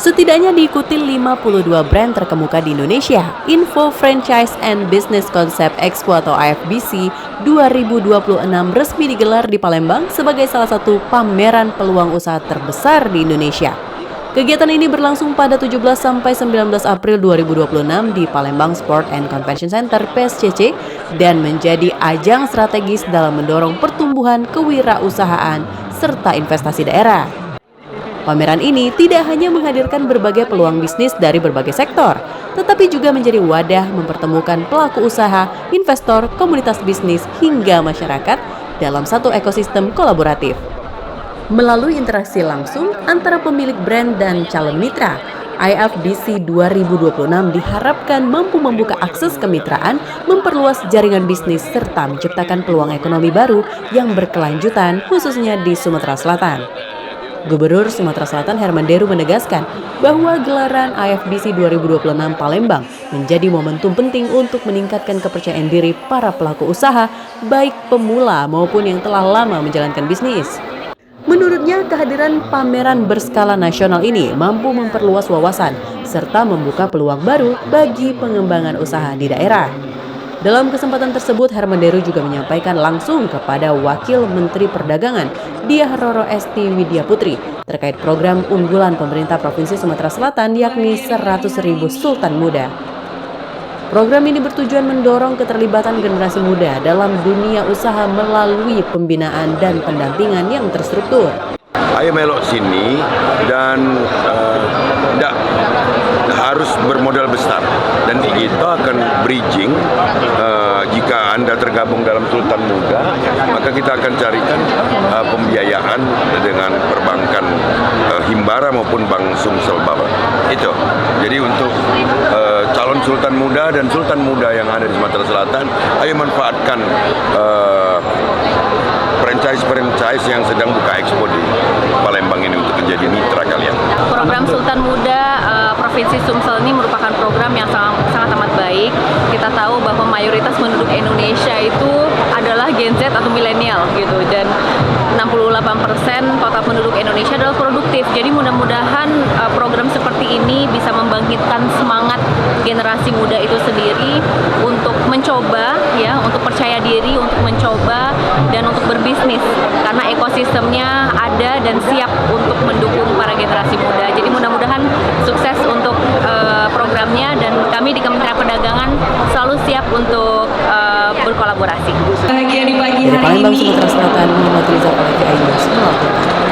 Setidaknya diikuti 52 brand terkemuka di Indonesia. Info Franchise and Business Concept Expo atau AFBC 2026 resmi digelar di Palembang sebagai salah satu pameran peluang usaha terbesar di Indonesia. Kegiatan ini berlangsung pada 17 sampai 19 April 2026 di Palembang Sport and Convention Center (PSCC) dan menjadi ajang strategis dalam mendorong pertumbuhan kewirausahaan serta investasi daerah. Pameran ini tidak hanya menghadirkan berbagai peluang bisnis dari berbagai sektor, tetapi juga menjadi wadah mempertemukan pelaku usaha, investor, komunitas bisnis, hingga masyarakat dalam satu ekosistem kolaboratif. Melalui interaksi langsung antara pemilik brand dan calon mitra, AFBC 2026 diharapkan mampu membuka akses kemitraan, memperluas jaringan bisnis, serta menciptakan peluang ekonomi baru yang berkelanjutan khususnya di Sumatera Selatan. Gubernur Sumatera Selatan Herman Deru menegaskan bahwa gelaran AFBC 2026 Palembang menjadi momentum penting untuk meningkatkan kepercayaan diri para pelaku usaha, baik pemula maupun yang telah lama menjalankan bisnis. Menurutnya, kehadiran pameran berskala nasional ini mampu memperluas wawasan serta membuka peluang baru bagi pengembangan usaha di daerah. Dalam kesempatan tersebut, Herman Deru juga menyampaikan langsung kepada Wakil Menteri Perdagangan Diah Roro Esti Widya Putri terkait program unggulan pemerintah Provinsi Sumatera Selatan yakni 100.000 Sultan Muda. Program ini bertujuan mendorong keterlibatan generasi muda dalam dunia usaha melalui pembinaan dan pendampingan yang terstruktur. Ayo melok sini dan tidak harus bermodal besar, dan kita akan bridging. Jika Anda tergabung dalam Sultan Muda, maka kita akan carikan pembiayaan dengan perbankan Himbara maupun Bank Sumsel Baba. Itu. Jadi untuk calon Sultan Muda dan Sultan Muda yang ada di Sumatera Selatan, ayo manfaatkan franchise yang sedang buka expo di Palembang ini untuk menjadi mitra kalian. Program Sultan Muda Provinsi Sumsel ini merupakan program yang sangat amat baik. Kita tahu bahwa mayoritas penduduk Indonesia itu adalah Gen Z atau milenial gitu, dan 68% total penduduk Indonesia adalah produktif. Jadi mudah-mudahan program seperti ini bisa membangkitkan semangat generasi muda itu sendiri untuk mencoba, ya, untuk percaya diri, untuk mencoba dan untuk berbisnis, karena ekosistemnya ada dan siap untuk mendukung para generasi muda. Jadi mudah-mudahan sukses untuk programnya, dan kami di Kementerian Perdagangan selalu siap untuk berkolaborasi. Dari Palembang, Sumatera Selatan, Muhammad Riza Palaki Ayus melaporkan.